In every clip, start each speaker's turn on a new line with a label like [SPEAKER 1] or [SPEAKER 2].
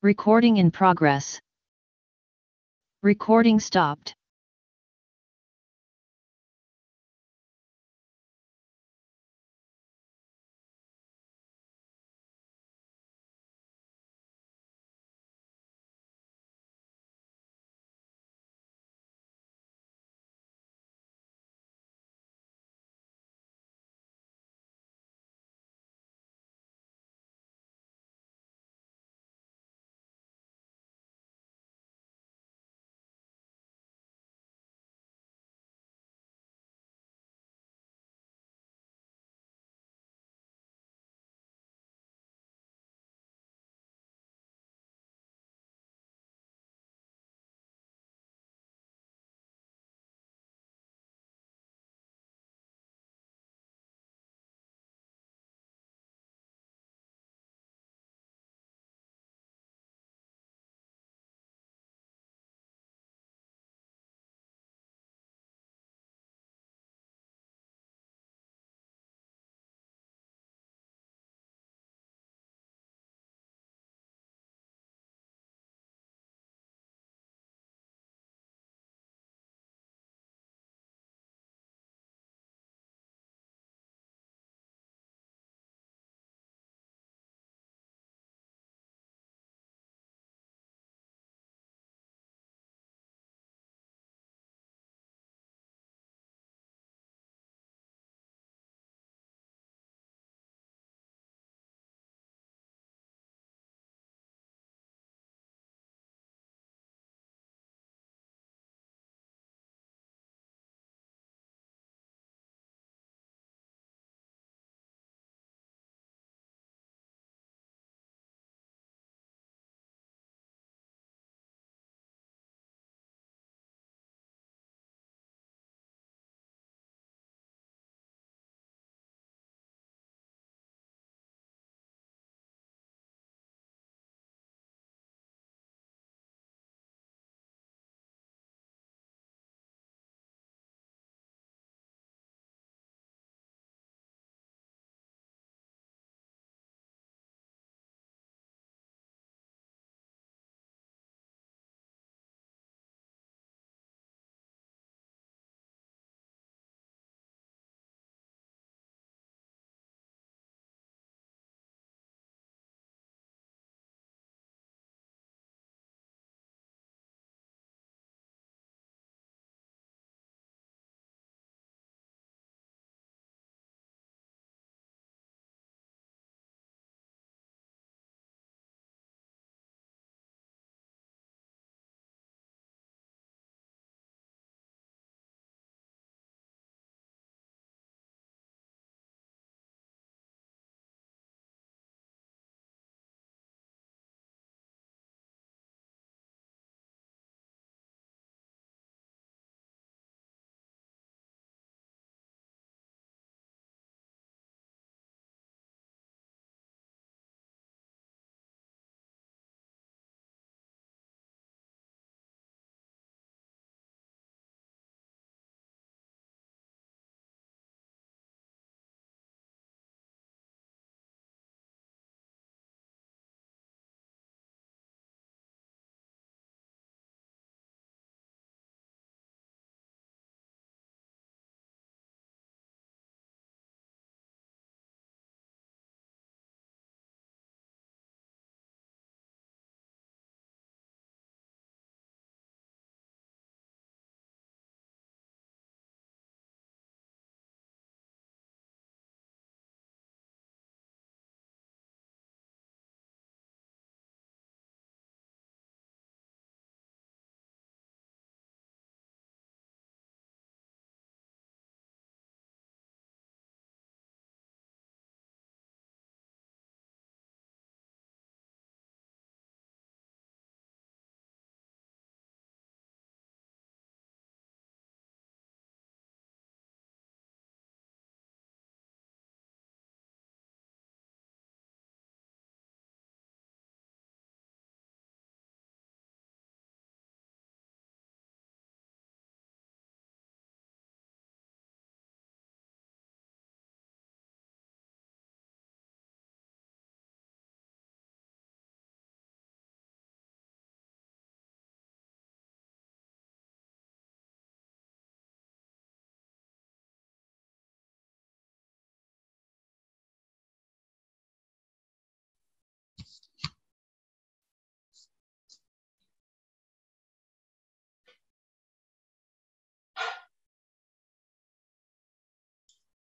[SPEAKER 1] Recording in progress. Recording stopped.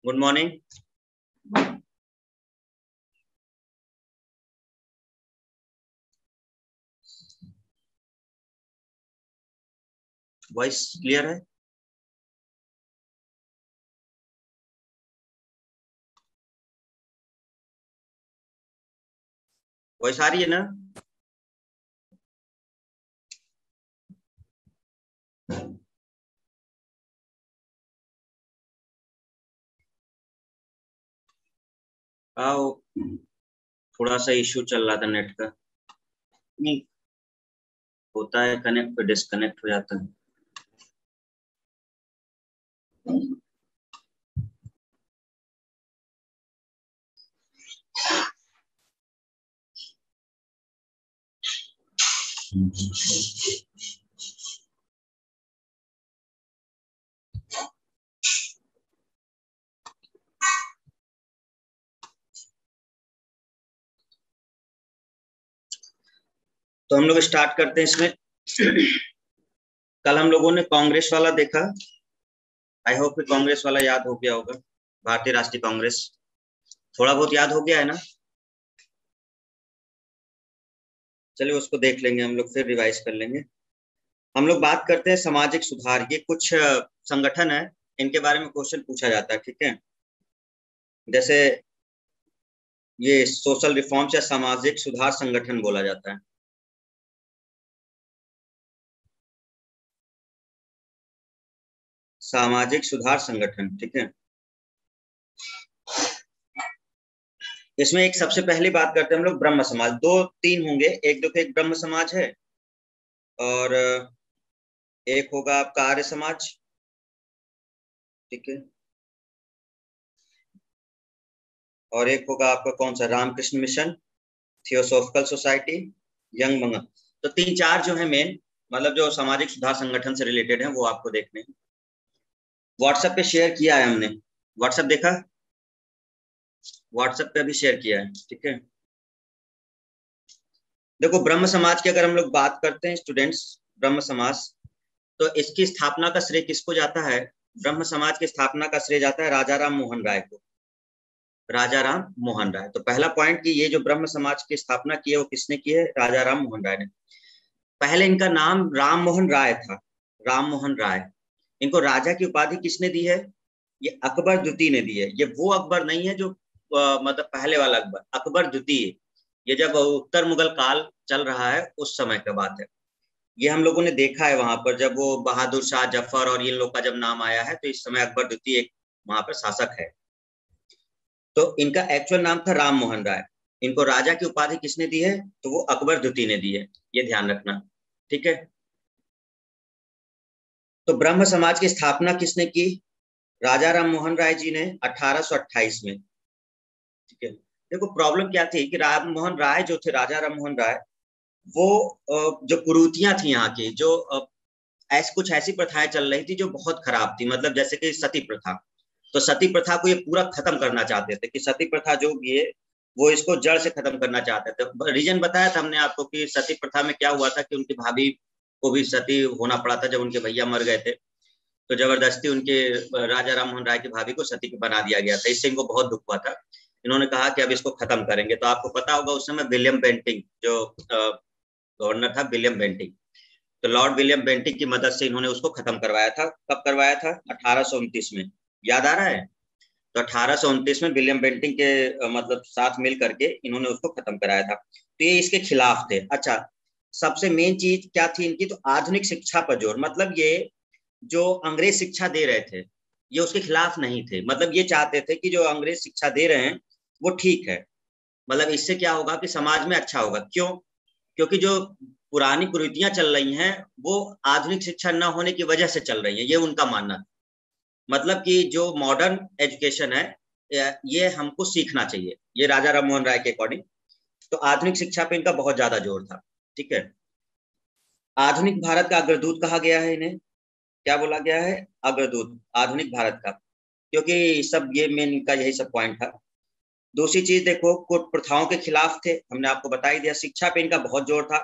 [SPEAKER 2] Good morning. Voice clear है? Voice आ रही है ना? आओ, थोड़ा सा इश्यू चल रहा था नेट का। नहीं होता है, कनेक्ट पे डिस्कनेक्ट हो जाता है। तो हम लोग स्टार्ट करते हैं इसमें। कल हम लोगों ने कांग्रेस वाला देखा। आई होप कि कांग्रेस वाला याद हो गया होगा। भारतीय राष्ट्रीय कांग्रेस थोड़ा बहुत याद हो गया है ना? चलिए उसको देख लेंगे हम लोग, फिर रिवाइज कर लेंगे। हम लोग बात करते हैं सामाजिक सुधार। ये कुछ संगठन है, इनके बारे में क्वेश्चन पूछा जाता है, ठीक है। जैसे ये सोशल रिफॉर्म्स या सामाजिक सुधार संगठन बोला जाता है। सामाजिक सुधार संगठन, ठीक है। इसमें एक सबसे पहली बात करते हैं हम लोग ब्रह्म समाज। दो तीन होंगे, एक देखो, एक ब्रह्म समाज है और एक होगा आपका आर्य समाज, ठीक है। और एक होगा आपका कौन सा, Ramakrishna Mission, Theosophical Society, young मंगल। तो तीन चार जो है मेन, मतलब जो सामाजिक सुधार संगठन से रिलेटेड है, वो आपको देखने हैं। व्हाट्सएप पे शेयर किया है हमने, व्हाट्सएप देखा? व्हाट्सएप पे अभी शेयर किया है, ठीक है। देखो ब्रह्म समाज की अगर हम लोग बात करते हैं स्टूडेंट्स, ब्रह्म समाज, तो इसकी स्थापना का श्रेय किसको जाता है? ब्रह्म समाज की स्थापना का श्रेय जाता है राजा राम मोहन राय को। राजा राम मोहन राय। तो पहला पॉइंट कि ये जो ब्रह्म समाज की स्थापना की है वो किसने की है? राजा राम मोहन राय ने। पहले इनका नाम राम मोहन राय था, राम मोहन राय। इनको राजा की उपाधि किसने दी है? ये अकबर द्वितीय ने दी है। ये वो अकबर नहीं है जो मतलब पहले वाला अकबर, अकबर द्वितीय। ये जब उत्तर मुगल काल चल रहा है उस समय का बात है। ये हम लोगों ने देखा है वहां पर, जब वो बहादुर शाह जफर और इन लोग का जब नाम आया है, तो इस समय अकबर द्वितीय एक वहां पर शासक है। तो इनका एक्चुअल नाम था राम मोहन राय। इनको राजा की उपाधि किसने दी है? तो वो अकबर द्वितीय ने दी है, ये ध्यान रखना, ठीक है। तो ब्रह्म समाज की स्थापना किसने की? राजा राम मोहन राय जी ने 1828 में, ठीक है। देखो प्रॉब्लम क्या थी कि राम मोहन राय जो थे, राजा राम मोहन राय, वो जो कुरीतियां थी यहाँ की, जो कुछ ऐसी प्रथाएं चल रही थी जो बहुत खराब थी। मतलब जैसे कि सती प्रथा, तो सती प्रथा को ये पूरा खत्म करना चाहते थे कि सती प्रथा जो भी है वो इसको जड़ से खत्म करना चाहते थे। रीजन बताया था हमने आपको कि सती प्रथा में क्या हुआ था कि उनकी भाभी को भी सती होना पड़ा था जब उनके भैया मर गए थे। तो जबरदस्ती उनके राजा राम मोहन राय की भाभी को सती बना दिया गया था। इससे इनको बहुत दुख हुआ था। इन्होंने कहा कि अब इसको खत्म करेंगे। तो आपको पता होगा उस समय विलियम बेंटिंग जो गवर्नर था, विलियम बेंटिंग, तो लॉर्ड विलियम बेंटिंग की मदद से इन्होंने उसको खत्म करवाया था। कब करवाया था? 1829 में। याद आ रहा है? तो 1829 में विलियम बेंटिंग के मतलब साथ मिल करके इन्होंने उसको खत्म कराया था। तो ये इसके खिलाफ थे। अच्छा, सबसे मेन चीज क्या थी इनकी? तो आधुनिक शिक्षा पर जोर। मतलब ये जो अंग्रेज शिक्षा दे रहे थे, ये उसके खिलाफ नहीं थे। मतलब ये चाहते थे कि जो अंग्रेज शिक्षा दे रहे हैं वो ठीक है, मतलब इससे क्या होगा कि समाज में अच्छा होगा। क्यों? क्योंकि जो पुरानी कुरीतियां चल रही हैं वो आधुनिक शिक्षा न होने की वजह से चल रही है, ये उनका मानना था। मतलब कि जो मॉडर्न एजुकेशन है ये हमको सीखना चाहिए, ये राजा राम मोहन राय के अकॉर्डिंग। तो आधुनिक शिक्षा पे इनका बहुत ज्यादा जोर था, ठीक है। आधुनिक भारत का अग्रदूत कहा गया है इन्हें। क्या बोला गया है? अग्रदूत आधुनिक भारत का। क्योंकि सब ये मेन इनका यही सब पॉइंट था। दूसरी चीज देखो, कुट प्रथाओं के खिलाफ थे, हमने आपको बता ही दिया। शिक्षा पे इनका बहुत जोर था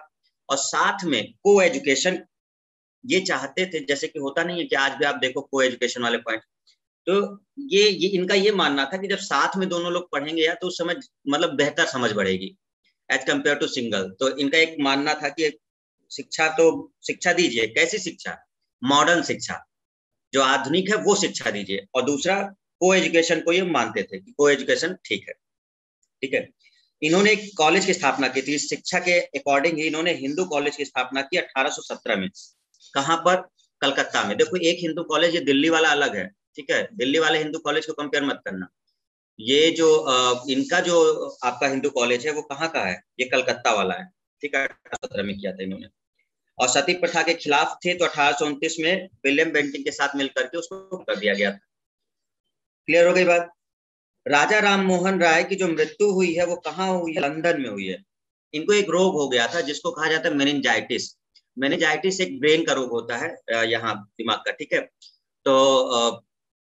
[SPEAKER 2] और साथ में को एजुकेशन ये चाहते थे। जैसे कि होता नहीं है कि आज भी आप देखो को एजुकेशन वाले पॉइंट, तो ये इनका ये मानना था कि जब साथ में दोनों लोग पढ़ेंगे या तो समझ मतलब बेहतर समझ बढ़ेगी एज कम्पेयर टू सिंगल। तो इनका एक मानना था कि शिक्षा तो शिक्षा दीजिए, कैसी शिक्षा? मॉडर्न शिक्षा, जो आधुनिक है वो शिक्षा दीजिए। और दूसरा को एजुकेशन को ये मानते थे कि को एजुकेशन ठीक है, ठीक है। इन्होंने एक कॉलेज की स्थापना की थी शिक्षा के अकॉर्डिंग ही। इन्होंने हिंदू कॉलेज की स्थापना की 1817 में। कहां पर? कलकत्ता में। देखो एक हिंदू कॉलेज, ये दिल्ली वाला अलग है, ठीक है। दिल्ली वाले हिंदू कॉलेज को कंपेयर मत करना। ये जो इनका जो आपका हिंदू कॉलेज है वो कहाँ का है? ये कलकत्ता वाला है, ठीक है। 1817 में किया था इन्होंने। और सती प्रथा के खिलाफ थे, तो 1829 में विलियम बेंटिंग के साथ मिलकर के उसको कर दिया गया था। क्लियर हो गई बात? राजा राम मोहन राय की जो मृत्यु हुई है वो कहाँ हुई है? लंदन में हुई है। इनको एक रोग हो गया था जिसको कहा जाता है मेनिंजाइटिस। मेनिंजाइटिस एक ब्रेन का रोग होता है, यहाँ दिमाग का, ठीक है। तो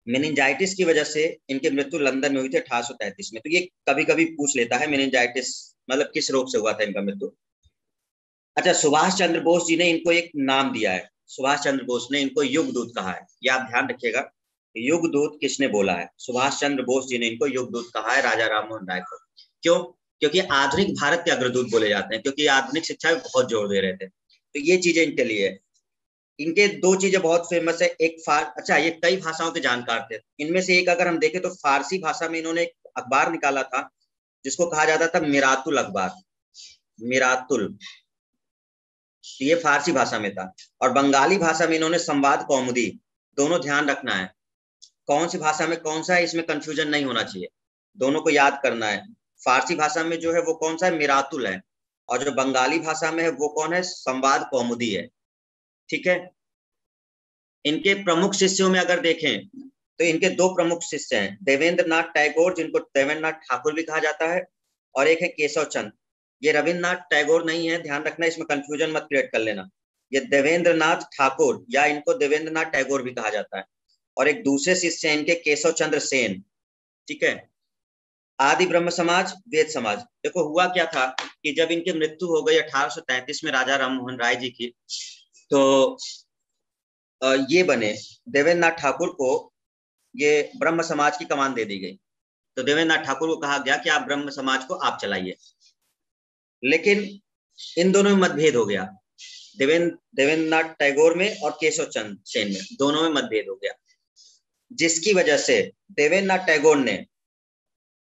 [SPEAKER 2] मेनिंजाइटिस की वजह से इनकी मृत्यु लंदन में हुई थी 1833 में। तो ये कभी कभी पूछ लेता है मेनिंजाइटिस मतलब किस रोग से हुआ था इनका मृत्यु। अच्छा, सुभाष चंद्र बोस जी ने इनको एक नाम दिया है। सुभाष चंद्र बोस ने इनको युग दूत कहा है। ये आप ध्यान रखिएगा, युग दूत किसने बोला है? सुभाष चंद्र बोस जी ने इनको युग दूत कहा है राजा राम मोहन राय को। क्यों? क्योंकि आधुनिक भारत के अग्रदूत बोले जाते हैं, क्योंकि आधुनिक शिक्षा में बहुत जोर दे रहे थे। तो ये चीजें इनके लिए है। इनके दो चीजें बहुत फेमस है। एक अच्छा, ये कई भाषाओं के जानकार थे। इनमें से एक अगर हम देखें तो फारसी भाषा में इन्होंने एक अखबार निकाला था जिसको कहा जाता था मिरातुल अखबार। मिरातुल, ये फारसी भाषा में था। और बंगाली भाषा में इन्होंने संवाद कौमुदी। दोनों ध्यान रखना है, कौन सी भाषा में कौन सा है इसमें कंफ्यूजन नहीं होना चाहिए, दोनों को याद करना है। फारसी भाषा में जो है वो कौन सा है? मिरातुल है। और जो बंगाली भाषा में है वो कौन है? संवाद कौमुदी है, ठीक है। इनके प्रमुख शिष्यों में अगर देखें तो इनके दो प्रमुख शिष्य हैं, देवेंद्र नाथ टैगोर, जिनको देवेंद्र नाथ ठाकुर भी कहा जाता है, और एक है केशव चंद। ये रविन्द्रनाथ टैगोर नहीं है, ध्यान रखना, इसमें कंफ्यूजन मत क्रिएट कर लेना। ये देवेंद्र नाथ ठाकुर या इनको देवेंद्र नाथ टैगोर भी कहा जाता है। और एक दूसरे शिष्य हैं इनके केशव चंद्र सेन, ठीक है। आदि ब्रह्म समाज, वेद समाज। देखो हुआ क्या था कि जब इनकी मृत्यु हो गई 1833 में राजा राम मोहन राय जी की, तो ये बने देवेंद्र नाथ ठाकुर को ये ब्रह्म समाज की कमान दे दी गई। तो देवेंद्र नाथ ठाकुर को कहा गया कि आप ब्रह्म समाज को आप चलाइए। लेकिन इन दोनों में मतभेद हो गया, देवेंद्र नाथ टैगोर में और केशव चंद्र सेन में, दोनों में मतभेद हो गया। जिसकी वजह से देवेंद्र नाथ टैगोर ने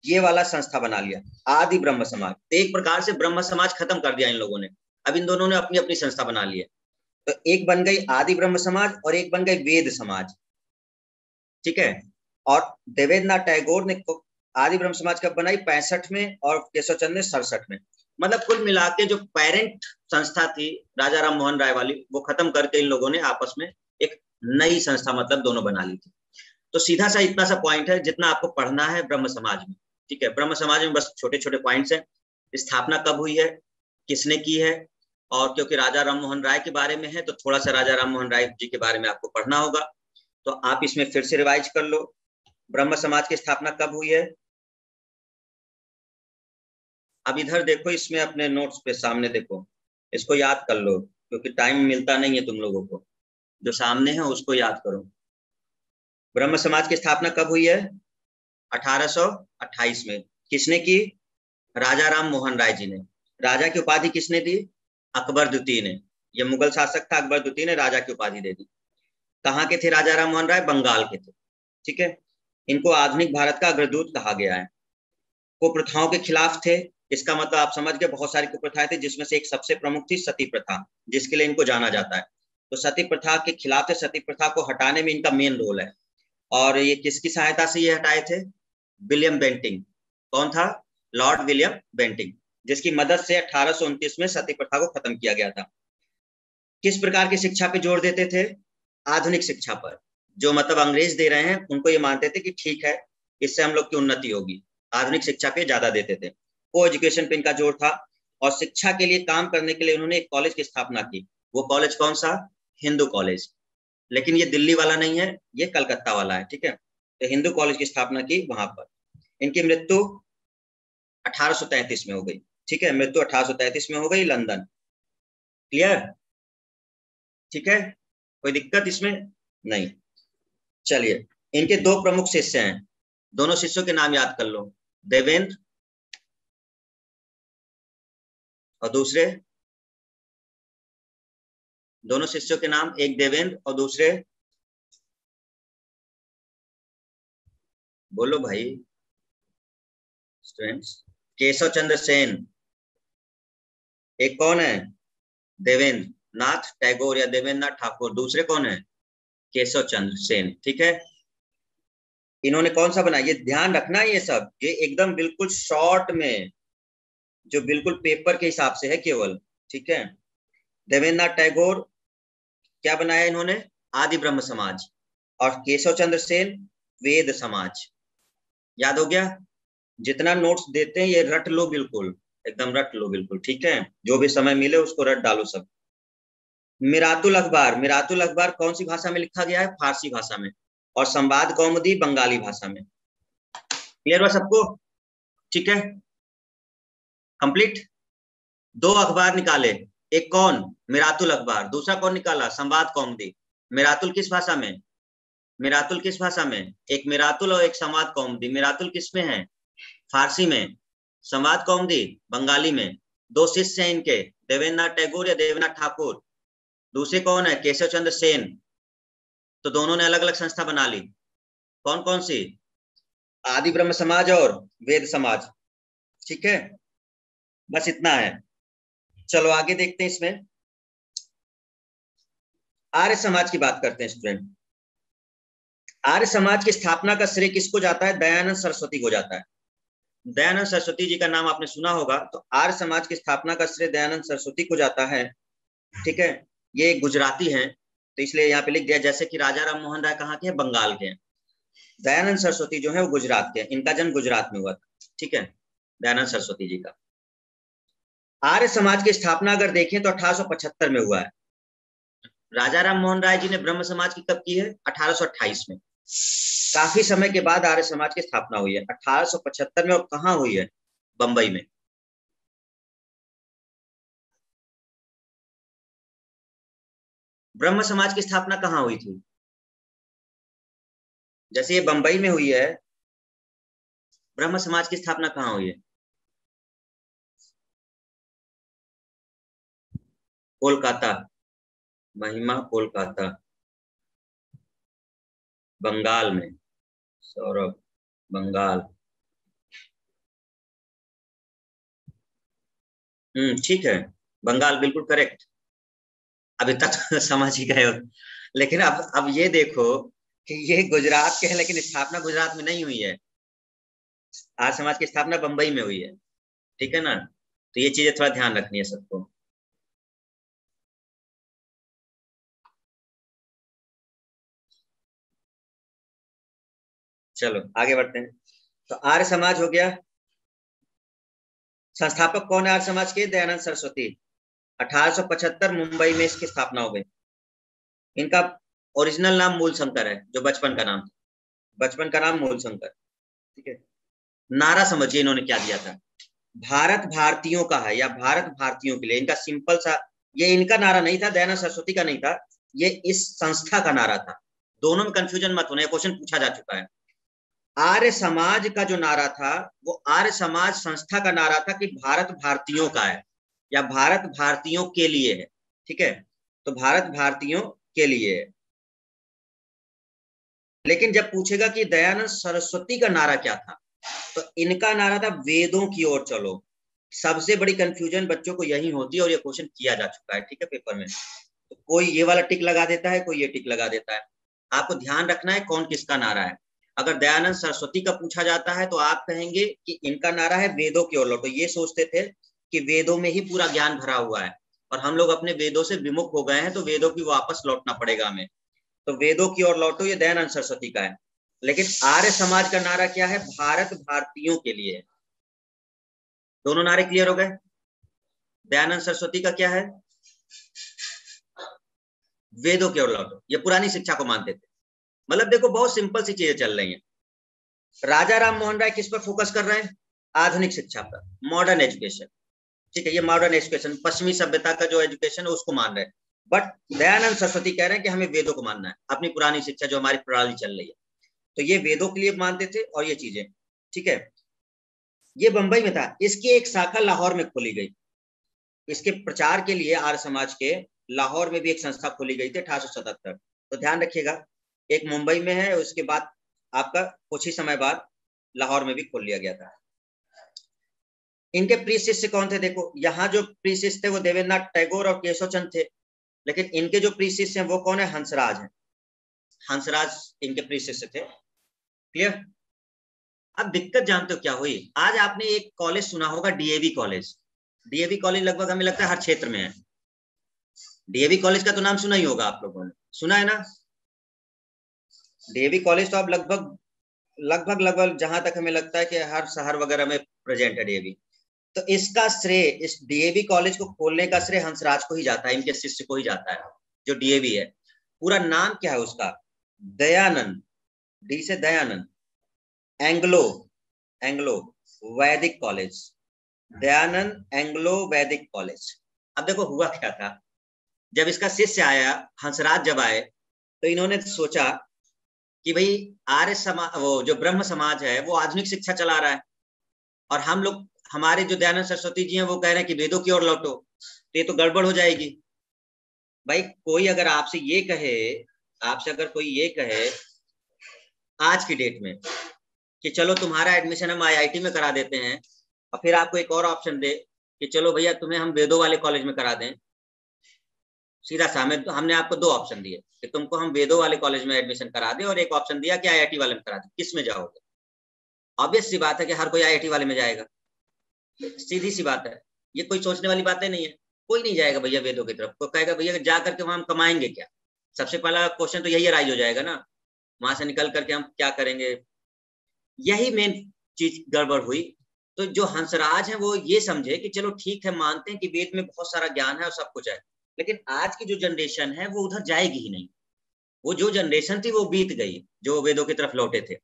[SPEAKER 2] ये वाला संस्था बना लिया, आदि ब्रह्म समाज। तो एक प्रकार से ब्रह्म समाज खत्म कर दिया इन लोगों ने। अब इन दोनों ने अपनी अपनी संस्था बना ली है। तो एक बन गई आदि ब्रह्म समाज और एक बन गई वेद समाज, ठीक है। और देवेंद्र नाथ टैगोर ने आदि ब्रह्म समाज कब बनाई? 65 में, और केशव चंद्र ने 67 में। मतलब कुल मिला के जो पेरेंट संस्था थी राजा राम मोहन राय वाली, वो खत्म करके इन लोगों ने आपस में एक नई संस्था मतलब दोनों बना ली थी। तो सीधा सा इतना सा पॉइंट है जितना आपको पढ़ना है ब्रह्म समाज में, ठीक है। ब्रह्म समाज में बस छोटे छोटे पॉइंट्स हैं। स्थापना कब हुई है, किसने की है, और क्योंकि राजा राम मोहन राय के बारे में है तो थोड़ा सा राजा राम मोहन राय जी के बारे में आपको पढ़ना होगा। तो आप इसमें फिर से रिवाइज कर लो, ब्रह्म समाज की स्थापना कब हुई है। अब इधर देखो, इसमें अपने नोट्स पे सामने देखो, इसको याद कर लो क्योंकि टाइम मिलता नहीं है तुम लोगों को। जो सामने है उसको याद करो। ब्रह्म समाज की स्थापना कब हुई है? 1828 में। किसने की? राजा राम मोहन राय जी ने। राजा की उपाधि किसने दी? अकबर द्वितीय ने। ये मुगल शासक था, अकबर द्वितीय ने राजा की उपाधि दे दी। कहाँ के थे राजा राम मोहन राय? बंगाल के थे, ठीक है। इनको आधुनिक भारत का अग्रदूत कहा गया है। कुप्रथाओं के खिलाफ थे, इसका मतलब आप समझ गए, बहुत सारी कुप्रथाएं थी जिसमें से एक सबसे प्रमुख थी सती प्रथा, जिसके लिए इनको जाना जाता है। तो सती प्रथा के खिलाफ थे, सती प्रथा को हटाने में इनका मेन रोल है। और ये किसकी सहायता से ये हटाए थे? William Bentinck. कौन था? लॉर्ड विलियम बेंटिंग, जिसकी मदद से 1829 में सती प्रथा को खत्म किया गया था। किस प्रकार की शिक्षा पे जोर देते थे? आधुनिक शिक्षा पर। जो मतलब अंग्रेज दे रहे हैं उनको ये मानते थे कि ठीक है, इससे हम लोग की उन्नति होगी। आधुनिक शिक्षा पे ज्यादा देते थे, को एजुकेशन पे इनका जोर था। और शिक्षा के लिए काम करने के लिए उन्होंने एक कॉलेज की स्थापना की। वो कॉलेज कौन सा? हिंदू कॉलेज। लेकिन ये दिल्ली वाला नहीं है, ये कलकत्ता वाला है, ठीक है। तो हिंदू कॉलेज की स्थापना की वहां पर। इनकी मृत्यु 1833 में हो गई, ठीक है। मृत्यु 1833 में हो गई, लंदन। क्लियर? ठीक है, कोई दिक्कत इसमें नहीं। चलिए, इनके दो प्रमुख शिष्य हैं, दोनों शिष्यों के नाम याद कर लो, देवेंद्र और दूसरे, दोनों शिष्यों के नाम, एक देवेंद्र और दूसरे, बोलो भाई स्टूडेंट्स, केशव चंद्र सेन। एक कौन है? देवेंद्र नाथ टैगोर या देवेंद्र नाथ ठाकुर। दूसरे कौन है? केशव चंद्र सेन। ठीक है, इन्होंने कौन सा बनाया, ये ध्यान रखना, ये सब ये एकदम बिल्कुल शॉर्ट में, जो बिल्कुल पेपर के हिसाब से है केवल। ठीक है, देवेंद्र नाथ टैगोर क्या बनाया इन्होंने? आदि ब्रह्म समाज। और केशव चंद्र सेन वेद समाज। याद हो गया? जितना नोट्स देते हैं ये रट लो, बिल्कुल एकदम रट लो बिल्कुल। ठीक है, जो भी समय मिले उसको रट डालो सब। मिरातुल अखबार, मिरातुल अखबार कौन सी भाषा में लिखा गया है? फारसी भाषा में। और संवाद कौमुदी बंगाली भाषा में। क्लियर हुआ सबको? ठीक है, कंप्लीट। दो अखबार निकाले, एक कौन? मिरातुल अखबार। दूसरा कौन निकाला? संवाद कौमुदी। मिरातुल किस भाषा में? मिरातुल किस भाषा में? एक मिरातुल और एक संवाद कौमुदी। मिरातुल किस में है? फारसी में। संवाद कौमुदी बंगाली में। दो शिष्य हैं इनके, देवेंद्र नाथ टैगोर या देवेंद्र नाथ ठाकुर। दूसरे कौन है? केशव चंद्र सेन। तो दोनों ने अलग अलग संस्था बना ली। कौन कौन सी? आदि ब्रह्म समाज और वेद समाज। ठीक है, बस इतना है। चलो आगे देखते हैं। इसमें आर्य समाज की बात करते हैं स्टूडेंट। आर्य समाज की स्थापना का श्रेय किसको जाता है? दयानंद सरस्वती को जाता है। दयानंद सरस्वती जी का नाम आपने सुना होगा। तो आर्य समाज की स्थापना का श्रेय दयानंद सरस्वती को जाता है। ठीक है, ये गुजराती हैं तो इसलिए यहाँ पे लिख दिया, जैसे कि राजा राम मोहन राय कहाँ के हैं? बंगाल के हैं। दयानंद सरस्वती जो है वो गुजरात के हैं, इनका जन्म गुजरात में हुआ था। ठीक है, दयानंद सरस्वती जी का। आर्य समाज की स्थापना अगर देखें तो 1875 में हुआ है। राजा राम मोहन राय जी ने ब्रह्म समाज की कब की है? 1828 में। काफी समय के बाद आर्य समाज की स्थापना हुई है 1875 में। और कहाँ हुई है? बंबई में। ब्रह्म समाज की स्थापना कहाँ हुई थी? जैसे ये बंबई में हुई है, ब्रह्म समाज की स्थापना कहाँ हुई है? कोलकाता। महिमा कोलकाता, बंगाल में। सौरभ, बंगाल। ठीक है, बंगाल बिल्कुल करेक्ट। अभी तक तो समझ ही गए हो। लेकिन अब ये देखो कि ये गुजरात के हैं लेकिन स्थापना गुजरात में नहीं हुई है। आर्य समाज की स्थापना बंबई में हुई है। ठीक है ना, तो ये चीजें थोड़ा ध्यान रखनी है सबको। चलो आगे बढ़ते हैं। तो आर्य समाज हो गया। संस्थापक कौन है आर्य समाज के? दयानंद सरस्वती। 1875 मुंबई में इसकी स्थापना हो गई। इनका ओरिजिनल नाम मूल शंकर है, जो बचपन का नाम था। बचपन का नाम मूल शंकर। ठीक है, नारा समझिए इन्होंने क्या दिया था। भारत भारतीयों का है, या भारत भारतीयों के लिए। इनका सिंपल सा, ये इनका नारा नहीं था, दयानंद सरस्वती का नहीं था, ये इस संस्था का नारा था। दोनों में कंफ्यूजन मत होना, क्वेश्चन पूछा जा चुका है। आर्य समाज का जो नारा था वो आर्य समाज संस्था का नारा था कि भारत भारतीयों का है, या भारत भारतीयों के लिए है। ठीक है, तो भारत भारतीयों के लिए है। लेकिन जब पूछेगा कि दयानंद सरस्वती का नारा क्या था, तो इनका नारा था वेदों की ओर चलो। सबसे बड़ी कंफ्यूजन बच्चों को यही होती है, और ये क्वेश्चन किया जा चुका है। ठीक है, पेपर में तो कोई ये वाला टिक लगा देता है, कोई ये टिक लगा देता है। आपको ध्यान रखना है कौन किसका नारा है। अगर दयानंद सरस्वती का पूछा जाता है तो आप कहेंगे कि इनका नारा है वेदों की ओर लौटो। ये सोचते थे कि वेदों में ही पूरा ज्ञान भरा हुआ है और हम लोग अपने वेदों से विमुख हो गए हैं, तो वेदों की वापस लौटना पड़ेगा हमें। तो वेदों की ओर लौटो, ये दयानंद सरस्वती का है। लेकिन आर्य समाज का नारा क्या है? भारत भारतीयों के लिए। दोनों नारे क्लियर हो गए? दयानंद सरस्वती का क्या है? वेदों की ओर लौटो, ये पुरानी शिक्षा को मानते थे। मतलब देखो बहुत सिंपल सी चीजें चल रही हैं। राजा राम मोहन राय किस पर फोकस कर रहे हैं? आधुनिक शिक्षा पर, मॉडर्न एजुकेशन। ठीक है, ये मॉडर्न एजुकेशन, पश्चिमी सभ्यता का जो एजुकेशन है उसको मान रहे हैं। बट दयानंद सरस्वती कह रहे हैं कि हमें वेदों को मानना है, अपनी पुरानी शिक्षा जो हमारी प्रणाली चल रही है। तो ये वेदों के लिए मानते थे और ये चीजें, ठीक है। ये बंबई में था, इसकी एक शाखा लाहौर में खोली गई। इसके प्रचार के लिए आर्य समाज के लाहौर में भी एक संस्था खोली गई थी 1877। तो ध्यान रखिएगा, एक मुंबई में है, उसके बाद आपका कुछ ही समय बाद लाहौर में भी खोल लिया गया था। इनके प्रिय शिष्य कौन थे? देखो यहाँ जो प्रिय शिष्य थे वो देवेंद्रनाथ टैगोर और केशव चंद्र थे, लेकिन इनके जो प्रिय शिष्य हैं वो कौन है? हंसराज है। हंसराज इनके प्रिय शिष्य थे। क्लियर? अब दिक्कत जानते हो क्या हुई? आज आपने एक कॉलेज सुना होगा, डीएवी कॉलेज। डीएवी कॉलेज लगभग हमें लगता है हर क्षेत्र में है। डीएवी कॉलेज का तो नाम सुना ही होगा आप लोगों ने, सुना है ना? डीएवी कॉलेज तो आप लगभग लगभग लगभग जहां तक हमें लगता है कि हर शहर वगैरह में प्रेजेंट है डीएवी। तो इसका श्रेय, इस डीएवी कॉलेज को खोलने का श्रेय हंसराज को ही जाता है, इनके शिष्य को ही जाता है, जो डीएवी है। पूरा नाम क्या है उसका? दयानंद, डी से दयानंद, एंग्लो एंग्लो वैदिक कॉलेज, दयानंद एंग्लो वैदिक कॉलेज। अब देखो हुआ क्या था, जब इसका शिष्य आया, हंसराज जब आए, तो इन्होंने सोचा कि भाई आर्य समाज, वो जो ब्रह्म समाज है वो आधुनिक शिक्षा चला रहा है, और हम लोग, हमारे जो दयानंद सरस्वती जी हैं वो कह रहे हैं कि वेदों की ओर लौटो, तो ये तो गड़बड़ हो जाएगी। भाई कोई अगर आपसे ये कहे, आपसे अगर कोई ये कहे आज की डेट में कि चलो तुम्हारा एडमिशन हम आईआईटी में करा देते हैं, और फिर आपको एक और ऑप्शन दे कि चलो भैया तुम्हें हम वेदों वाले कॉलेज में करा दें, सीधा सा हमने आपको दो ऑप्शन दिए कि तुमको हम वेदों वाले कॉलेज में एडमिशन करा दें, और एक ऑप्शन दिया कि आईआईटी वाले में करा दें, किस में जाओगे? ऑब्वियस सी बात है कि हर कोई आईआईटी वाले में जाएगा, सीधी सी बात है, ये कोई सोचने वाली बातें नहीं है। कोई नहीं जाएगा भैया वेदों की तरफ, कोई कहेगा भैया जा करके वहां हम कमाएंगे क्या? सबसे पहला क्वेश्चन तो यही राइज हो जाएगा ना, वहां से निकल करके हम क्या करेंगे? यही मेन चीज गड़बड़ हुई। तो जो हंसराज है वो ये समझे कि चलो ठीक है, मानते हैं कि वेद में बहुत सारा ज्ञान है और सब कुछ है, लेकिन आज की जो जनरेशन है वो उधर जाएगी ही नहीं। वो जो जनरेशन थी वो बीत गई जो वेदों की तरफ लौटे थे।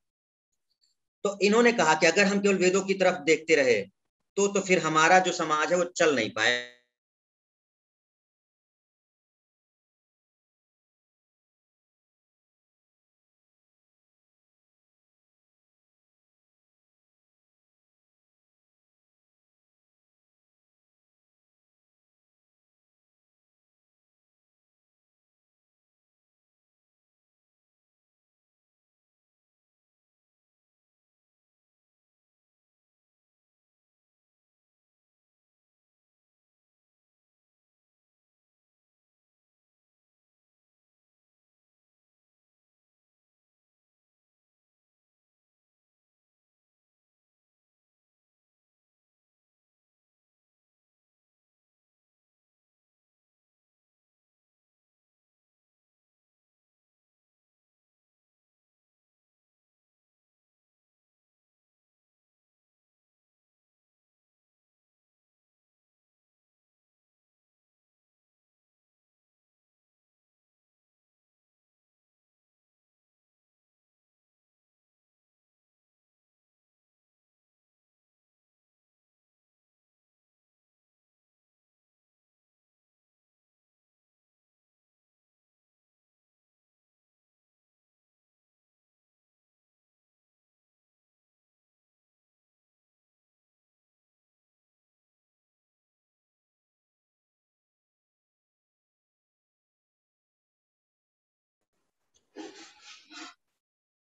[SPEAKER 2] तो इन्होंने कहा कि अगर हम केवल वेदों की तरफ देखते रहे तो फिर हमारा जो समाज है वो चल नहीं पाए।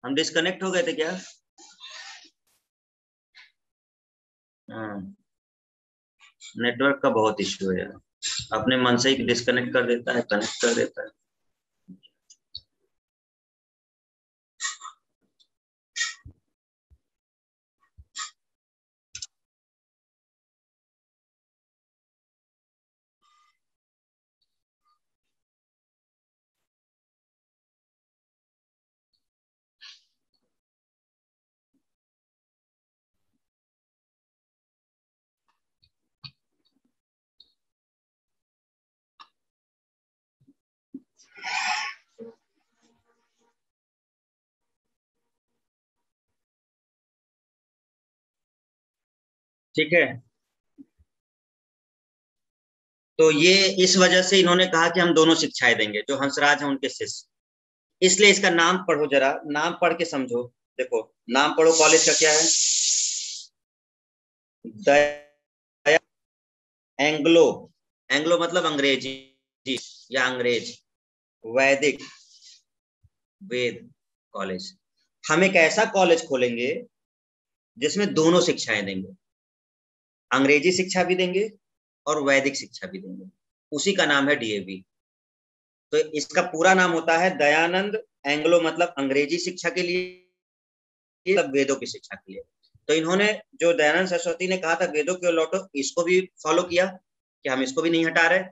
[SPEAKER 2] हम डिस्कनेक्ट हो गए थे क्या? हाँ, नेटवर्क का बहुत इश्यू है, अपने मन से ही डिस्कनेक्ट कर देता है, कनेक्ट कर देता है। ठीक है, तो ये इस वजह से इन्होंने कहा कि हम दोनों शिक्षाएं देंगे, जो हंसराज हैं उनके शिष्य। इसलिए इसका नाम पढ़ो, जरा नाम पढ़ के समझो। देखो नाम पढ़ो कॉलेज का क्या है, दया एंग्लो, एंग्लो मतलब अंग्रेजी या अंग्रेज, वैदिक वेद कॉलेज। हम एक ऐसा कॉलेज खोलेंगे जिसमें दोनों शिक्षाएं देंगे, अंग्रेजी शिक्षा भी देंगे और वैदिक शिक्षा भी देंगे, उसी का नाम है डीएवी। तो इसका पूरा नाम होता है दयानंद एंग्लो, मतलब अंग्रेजी शिक्षा के लिए, मतलब वेदों की शिक्षा के लिए। तो इन्होंने, जो दयानंद सरस्वती ने कहा था वेदों की ओर लौटो, इसको भी फॉलो किया कि हम इसको भी नहीं हटा रहे,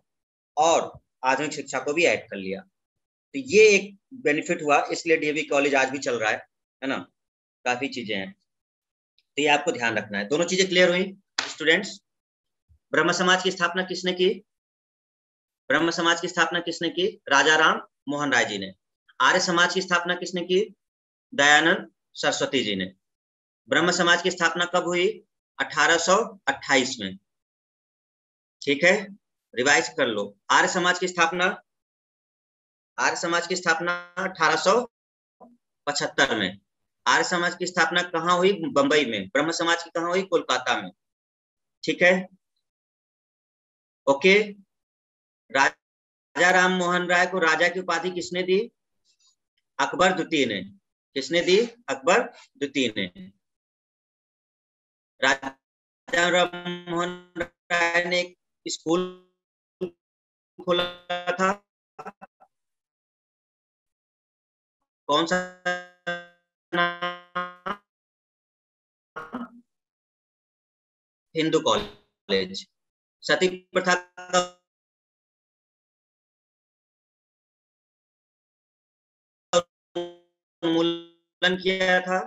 [SPEAKER 2] और आधुनिक शिक्षा को भी ऐड कर लिया। तो ये एक बेनिफिट हुआ, इसलिए डीएवी कॉलेज आज भी चल रहा है ना, काफी चीजें हैं। तो ये आपको ध्यान रखना है। दोनों चीजें क्लियर हुई स्टूडेंट्स? ब्रह्म समाज की स्थापना किसने की? ब्रह्म समाज की स्थापना किसने की? राजा राम मोहन राय जी ने। आर्य समाज की स्थापना किसने की? दयानंद सरस्वती जी ने। ब्रह्म समाज की स्थापना कब हुई? 1828 में। ठीक है, रिवाइज कर लो। आर्य समाज की स्थापना, आर्य समाज की स्थापना 1875 में। आर्य समाज की स्थापना कहाँ हुई? बंबई में। ब्रह्म समाज की कहाँ हुई? कोलकाता में। ठीक है, ओके। राजा राम मोहन राय को राजा की उपाधि किसने दी? अकबर द्वितीय ने। किसने दी? अकबर द्वितीय ने। राजा राम मोहन राय ने एक स्कूल खोला था, कौन सा नाम? हिंदू कॉलेज। सती प्रथा का उन्मूलन किया था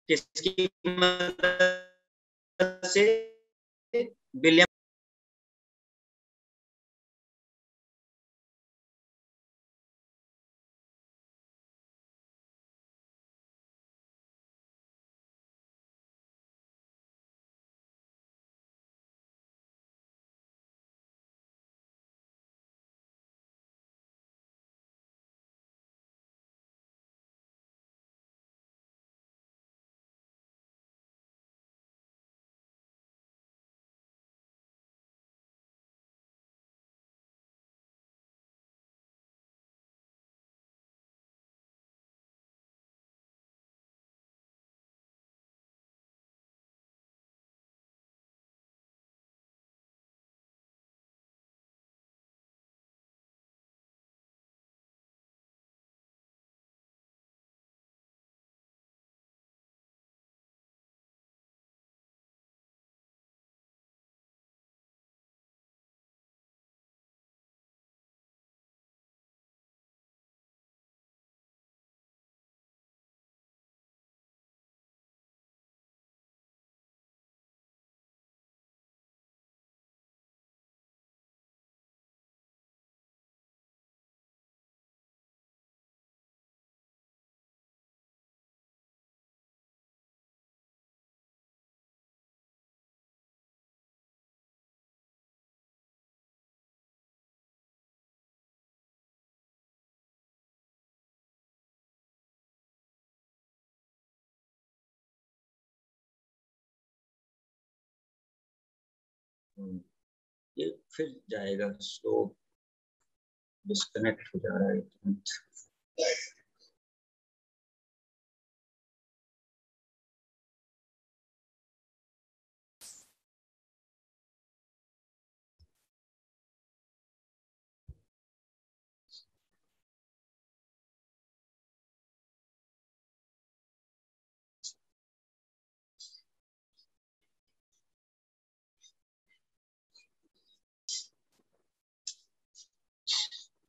[SPEAKER 2] किसकी मदद से? विलियम। ये फिर जाएगा स्लो, डिस्कनेक्ट हो जा रहा है।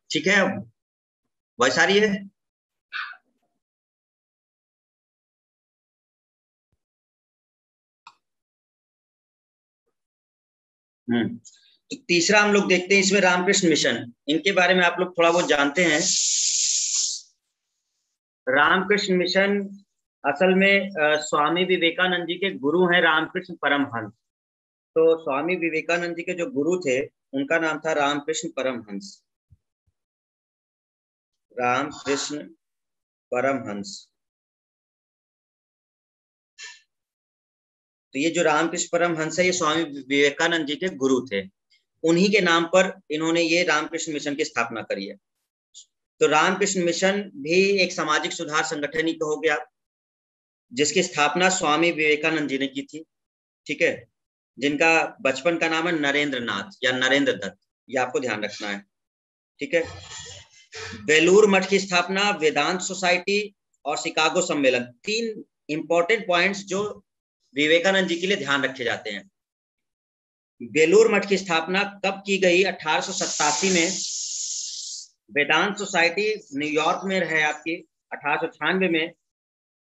[SPEAKER 2] ठीक है, अब वॉइस आ रही है? तो तीसरा हम लोग देखते हैं इसमें रामकृष्ण मिशन। इनके बारे में आप लोग थोड़ा बहुत जानते हैं। रामकृष्ण मिशन असल में स्वामी विवेकानंद जी के गुरु हैं, रामकृष्ण परमहंस। तो स्वामी विवेकानंद जी के जो गुरु थे उनका नाम था रामकृष्ण परमहंस। रामकृष्ण परमहंस। तो ये जो रामकृष्ण परमहंस है ये स्वामी विवेकानंद जी के गुरु थे। उन्हीं के नाम पर इन्होंने ये रामकृष्ण मिशन की स्थापना करी है। तो रामकृष्ण मिशन भी एक सामाजिक सुधार संगठन ही हो गया, जिसकी स्थापना स्वामी विवेकानंद जी ने की थी। ठीक है, जिनका बचपन का नाम है नरेंद्र नाथ या नरेंद्र दत्त, ये आपको ध्यान रखना है। ठीक है, बेलूर मठ की स्थापना, वेदांत सोसाइटी और शिकागो सम्मेलन, तीन इंपॉर्टेंट पॉइंट्स जो विवेकानंद जी के लिए ध्यान रखे जाते हैं। बेलूर मठ की स्थापना कब की गई? 1887 में। वेदांत सोसाइटी न्यूयॉर्क में है आपकी 1896 में।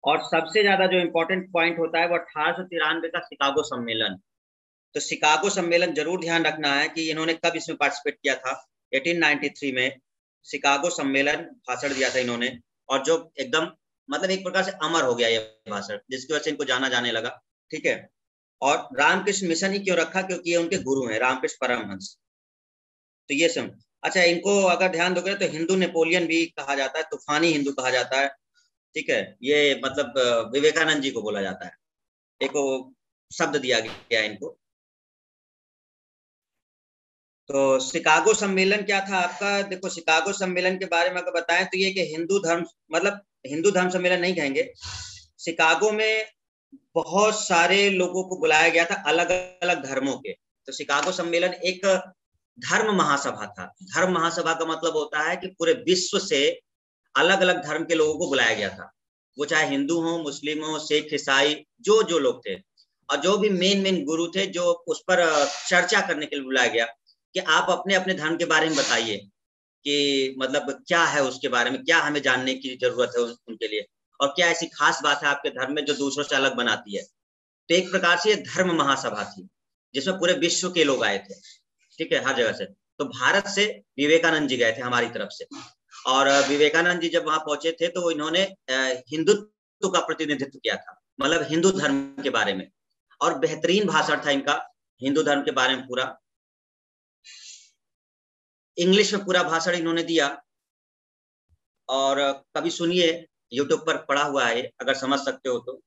[SPEAKER 2] और सबसे ज्यादा जो इंपॉर्टेंट पॉइंट होता है वो 1893 का शिकागो सम्मेलन। तो शिकागो सम्मेलन जरूर ध्यान रखना है कि इन्होंने कब इसमें पार्टिसिपेट किया था। 1893 में शिकागो सम्मेलन भाषण दिया था इन्होंने, और जो एकदम मतलब एक प्रकार से अमर हो गया ये भाषण, जिसकी वजह से इनको जाना जाने लगा। ठीक है, और रामकृष्ण मिशन ही क्यों रखा? क्योंकि ये उनके गुरु हैं, रामकृष्ण परमहंस। तो ये सब अच्छा, इनको अगर ध्यान दोगे तो हिंदू नेपोलियन भी कहा जाता है, तूफानी हिंदू कहा जाता है। ठीक है, ये मतलब विवेकानंद जी को बोला जाता है, एक शब्द दिया गया इनको। तो शिकागो सम्मेलन क्या था आपका? देखो, शिकागो सम्मेलन के बारे में अगर बताएं तो ये कि हिंदू धर्म, मतलब हिंदू धर्म सम्मेलन नहीं कहेंगे। शिकागो में बहुत सारे लोगों को बुलाया गया था, अलग अलग धर्मों के। तो शिकागो सम्मेलन एक धर्म महासभा था। धर्म महासभा का मतलब होता है कि पूरे विश्व से अलग अलग धर्म के लोगों को बुलाया गया था, वो चाहे हिंदू हो, मुस्लिम हो, सिख, ईसाई, जो जो लोग थे। और जो भी मेन मेन गुरु थे, जो उस पर चर्चा करने के लिए बुलाया गया कि आप अपने अपने धर्म के बारे में बताइए कि मतलब क्या है उसके बारे में, क्या हमें जानने की जरूरत है उनके लिए, और क्या ऐसी खास बात है आपके धर्म में जो दूसरों से अलग बनाती है। तो एक प्रकार से ये धर्म महासभा थी, जिसमें पूरे विश्व के लोग आए थे। ठीक है, हर जगह से। तो भारत से विवेकानंद जी गए थे हमारी तरफ से, और विवेकानंद जी जब वहां पहुंचे थे तो इन्होंने हिंदुत्व का प्रतिनिधित्व किया था, मतलब हिंदू धर्म के बारे में। और बेहतरीन भाषण था इनका हिंदू धर्म के बारे में, पूरा इंग्लिश में पूरा भाषण इन्होंने दिया। और कभी सुनिए, यूट्यूब पर पड़ा हुआ है अगर समझ सकते हो तो,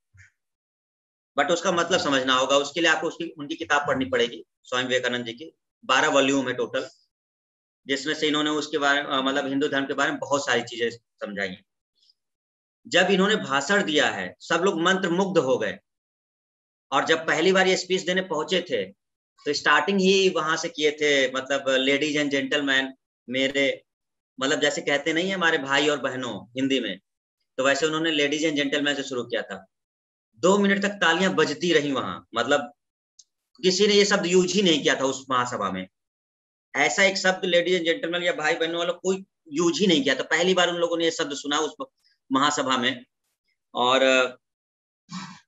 [SPEAKER 2] बट उसका मतलब समझना होगा, उसके लिए आपको उनकी किताब पढ़नी पड़ेगी, स्वामी विवेकानंद जी की। 12 वॉल्यूम है टोटल, जिसमें से इन्होंने उसके बारे मतलब हिंदू धर्म के बारे में बहुत सारी चीजें समझाई हैं। जब इन्होंने भाषण दिया है, सब लोग मंत्र मुग्ध हो गए। और जब पहली बार ये स्पीच देने पहुंचे थे तो स्टार्टिंग ही वहां से किए थे, मतलब लेडीज एंड जेंटलमैन मेरे, मतलब जैसे कहते नहीं है हमारे भाई और बहनों हिंदी में, तो वैसे उन्होंने लेडीज एंड जेंटलमैन से शुरू किया था। 2 मिनट तक तालियां बजती रही वहां, मतलब किसी ने ये शब्द यूज ही नहीं किया था उस महासभा में। ऐसा एक शब्द लेडीज एंड जेंटलमैन या भाई बहनों वाला कोई यूज ही नहीं किया था, पहली बार उन लोगों ने ये शब्द सुना उस महासभा में। और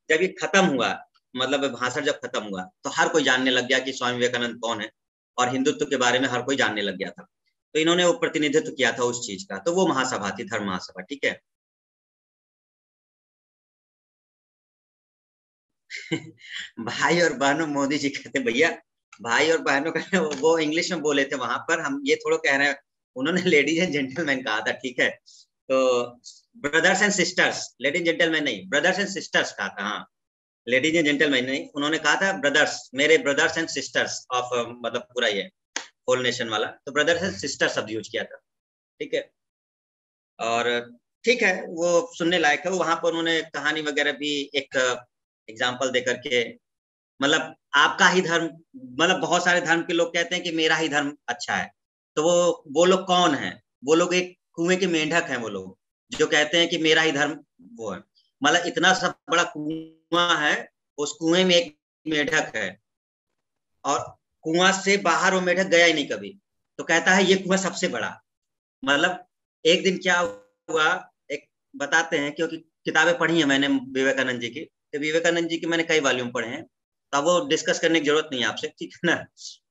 [SPEAKER 2] जब ये खत्म हुआ, मतलब भाषण जब खत्म हुआ, तो हर कोई जानने लग गया कि स्वामी विवेकानंद कौन है, और हिंदुत्व के बारे में हर कोई जानने लग गया था। तो इन्होंने वो प्रतिनिधित्व किया था उस चीज का, तो वो महासभा थी, धर्म महासभा। ठीक है। भाई और बहनों, मोदी जी कहते भैया भाई और बहनों का, वो इंग्लिश में बोले थे वहां पर, हम ये थोड़ा कह रहे हैं। उन्होंने लेडीज एंड जेंटलमैन कहा था। ठीक है, तो brothers and sisters, ladies gentleman नहीं, ब्रदर्स एंड सिस्टर्स कहा था। हाँ, लेडीज एंड जेंटलमैन नहीं, उन्होंने कहा था ब्रदर्स, मेरे ब्रदर्स एंड सिस्टर्स ऑफ, मतलब पूरा ये होल नेशन वाला, तो ब्रदर्स एंड सिस्टर शब्द यूज किया था। ठीक है, और ठीक है, वो सुनने लायक है। वहां पर उन्होंने कहानी वगैरह भी एक एग्जाम्पल दे करके, मतलब आपका ही धर्म, मतलब बहुत सारे धर्म के लोग कहते हैं कि मेरा ही धर्म अच्छा है। तो वो लोग कौन है? वो लोग एक कुएं के मेंढक हैं, वो लोग जो कहते हैं कि मेरा ही धर्म वो है। मतलब इतना सब बड़ा कुआं है, उस कुएं में एक मेढक है, और कुआं से बाहर वो मेढक गया ही नहीं कभी, तो कहता है ये कुआं सबसे बड़ा। मतलब एक दिन क्या हुआ, एक बताते हैं, क्योंकि किताबें पढ़ी है मैंने विवेकानंद जी की, तो विवेकानंद जी की मैंने कई वॉल्यूम पढ़े हैं, तो वो डिस्कस करने की जरूरत नहीं है आपसे, ठीक है ना।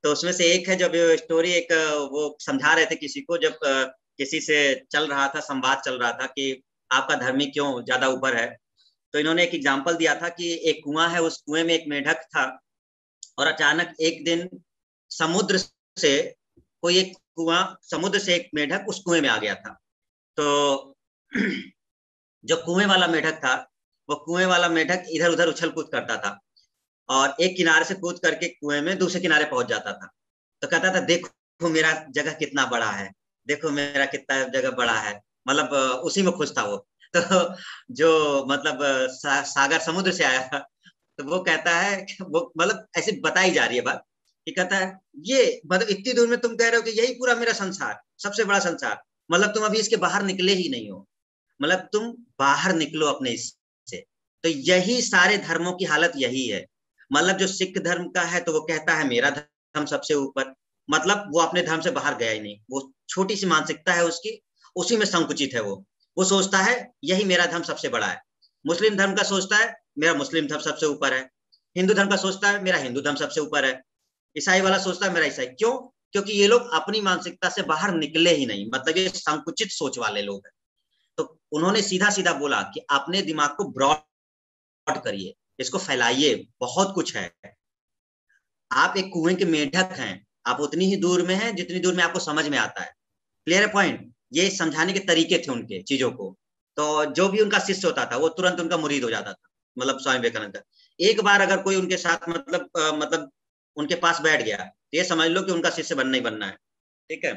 [SPEAKER 2] तो उसमें से एक है, जब स्टोरी एक वो समझा रहे थे किसी को, जब किसी से चल रहा था, संवाद चल रहा था कि आपका धर्मी क्यों ज्यादा ऊपर है। तो इन्होंने एक एग्जाम्पल दिया था कि एक कुआं है, उस कुएं में एक मेढक था, और अचानक एक दिन समुद्र से कोई एक कुआं, समुद्र से एक मेढक उस कुएं में आ गया था। तो जो कुएं वाला मेढक था, वो कुएं वाला मेढक इधर उधर उछल कूद करता था और एक किनारे से कूद करके कुएं में दूसरे किनारे पहुंच जाता था। तो कहता था देखो मेरा जगह कितना बड़ा है, देखो मेरा कितना जगह बड़ा है, मतलब उसी में खुश था वो। तो जो मतलब सागर समुद्र से आया था, तो वो कहता है वो मतलब ऐसे बताई जा रही है बात कि कहता है ये मतलब इतनी दूर में तुम कह रहे हो कि यही पूरा मेरा संसार, सबसे बड़ा संसार, मतलब तुम अभी इसके बाहर निकले ही नहीं हो, मतलब तुम बाहर निकलो अपने इससे। तो यही सारे धर्मों की हालत यही है। मतलब जो सिख धर्म का है तो वो कहता है मेरा धर्म सबसे ऊपर, मतलब वो अपने धर्म से बाहर गया ही नहीं, वो छोटी सी मानसिकता है उसकी, उसी में संकुचित है वो सोचता है यही मेरा धर्म सबसे बड़ा है। मुस्लिम धर्म का सोचता है मेरा मुस्लिम धर्म सबसे ऊपर है, हिंदू धर्म का सोचता है मेरा हिंदू धर्म सबसे ऊपर है, ईसाई वाला सोचता है मेरा ईसाई। क्यों? क्योंकि ये लोग अपनी मानसिकता से बाहर निकले ही नहीं, मतलब ये संकुचित सोच वाले लोग हैं। तो उन्होंने सीधा सीधा बोला कि अपने दिमाग को ब्रॉड करिए, इसको फैलाइए, बहुत कुछ है। आप एक कुएं के मेढक हैं, आप उतनी ही दूर में हैं जितनी दूर में आपको समझ में आता है। Clear point? ये समझाने के तरीके थे उनके चीजों को। तो जो भी उनका शिष्य होता था वो तुरंत उनका मुरीद हो जाता था, मतलब स्वामी विवेकानंद। एक बार अगर कोई उनके साथ मतलब उनके पास बैठ गया तो ये समझ लो कि उनका शिष्य बनना ही बनना है। ठीक है।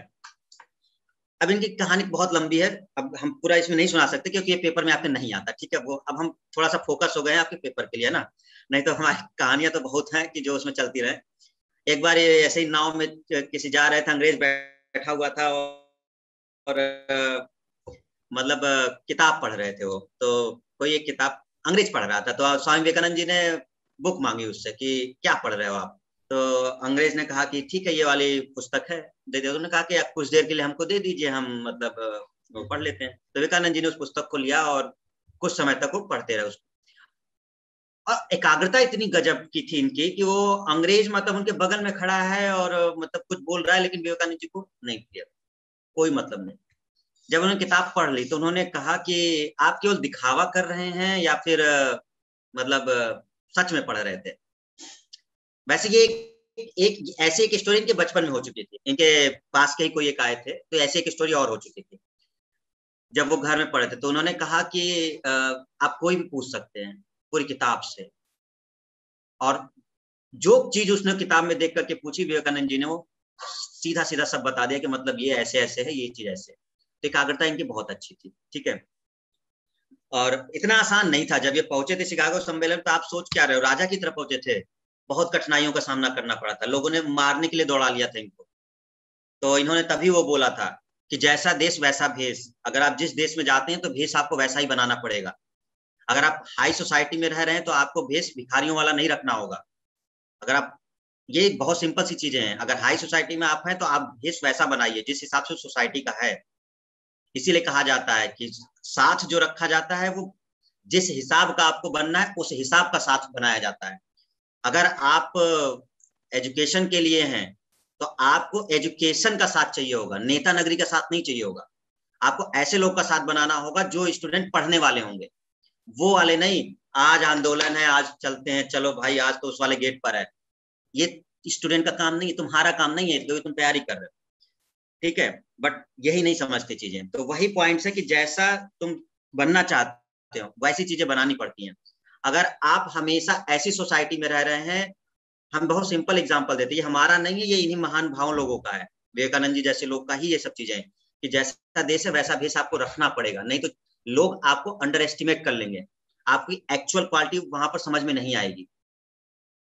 [SPEAKER 2] अब इनकी कहानी बहुत लंबी है, अब हम पूरा इसमें नहीं सुना सकते क्योंकि ये पेपर में आपके नहीं आता। ठीक है, वो अब हम थोड़ा सा फोकस हो गए हैं आपके पेपर के लिए ना, नहीं तो हमारी कहानियां तो बहुत हैं कि जो उसमें चलती रहे। एक बार ये ऐसे ही नाव में किसी जा रहे थे, अंग्रेज बैठा हुआ था और मतलब किताब पढ़ रहे थे वो, तो कोई एक किताब अंग्रेज पढ़ रहा था, तो स्वामी विवेकानंद जी ने बुक मांगी उससे कि क्या पढ़ रहे हो आप। तो अंग्रेज ने कहा कि ठीक है ये वाली पुस्तक है, दे दे। उन्होंने कहा कि आप कुछ देर के लिए हमको दे दीजिए, हम मतलब वो पढ़ लेते हैं। तो विवेकानंद जी ने उस पुस्तक को लिया और कुछ समय तक वो पढ़ते रहे उसको। और एकाग्रता इतनी गजब की थी इनकी कि वो अंग्रेज मतलब उनके बगल में खड़ा है और मतलब कुछ बोल रहा है, लेकिन विवेकानंद जी को नहीं किया, कोई मतलब नहीं। जब उन्होंने किताब पढ़ ली तो उन्होंने कहा कि आप केवल दिखावा कर रहे हैं या फिर मतलब सच में पढ़ रहे थे। वैसे ये एक ऐसी एक स्टोरी इनके बचपन में हो चुकी थी, इनके पास के ही कोई एक आए थे तो ऐसी एक स्टोरी और हो चुकी थी। जब वो घर में पढ़े थे तो उन्होंने कहा कि आप कोई भी पूछ सकते हैं पूरी किताब से, और जो चीज उसने किताब में देख करके पूछी विवेकानंद जी ने वो सीधा सीधा सब बता दिया कि मतलब ये ऐसे ऐसे है, ये चीज ऐसे। तो एकाग्रता इनकी बहुत अच्छी थी। ठीक है। और इतना आसान नहीं था। जब ये पहुंचे थे शिकागो सम्मेलन तो आप सोच क्या रहे हो, राजा की तरफ पहुंचे थे, बहुत कठिनाइयों का सामना करना पड़ा था, लोगों ने मारने के लिए दौड़ा लिया था इनको। तो इन्होंने तभी वो बोला था कि जैसा देश वैसा भेष, अगर आप जिस देश में जाते हैं तो भेष आपको वैसा ही बनाना पड़ेगा। अगर आप हाई सोसाइटी में रह रहे हैं तो आपको भेष भिखारियों वाला नहीं रखना होगा। अगर आप, ये बहुत सिंपल सी चीजें हैं, अगर हाई सोसाइटी में आप हैं तो आप भेष वैसा बनाइए जिस हिसाब से सोसाइटी का है। इसीलिए कहा जाता है कि साथ जो रखा जाता है वो जिस हिसाब का आपको बनना है उस हिसाब का साथ बनाया जाता है। अगर आप एजुकेशन के लिए हैं तो आपको एजुकेशन का साथ चाहिए होगा, नेता नगरी का साथ नहीं चाहिए होगा। आपको ऐसे लोग का साथ बनाना होगा जो स्टूडेंट पढ़ने वाले होंगे, वो वाले नहीं आज आंदोलन है आज चलते हैं चलो भाई आज तो उस वाले गेट पर है। ये स्टूडेंट का काम नहीं है, तुम्हारा काम नहीं है क्योंकि तुम तैयारी कर रहे हो। ठीक है। बट यही नहीं समझते चीजें, तो वही पॉइंट है कि जैसा तुम बनना चाहते हो वैसी चीजें बनानी पड़ती हैं। अगर आप हमेशा ऐसी सोसाइटी में रह रहे हैं, हम बहुत सिंपल एग्जांपल देते हैं, ये हमारा नहीं है, ये इन्हीं महान भाव लोगों का है, विवेकानंद जी जैसे लोग का ही ये सब चीजें हैं कि जैसा देश है वैसा भेष आपको रखना पड़ेगा, नहीं तो लोग आपको अंडर एस्टिमेट कर लेंगे, आपकी एक्चुअल क्वालिटी वहां पर समझ में नहीं आएगी।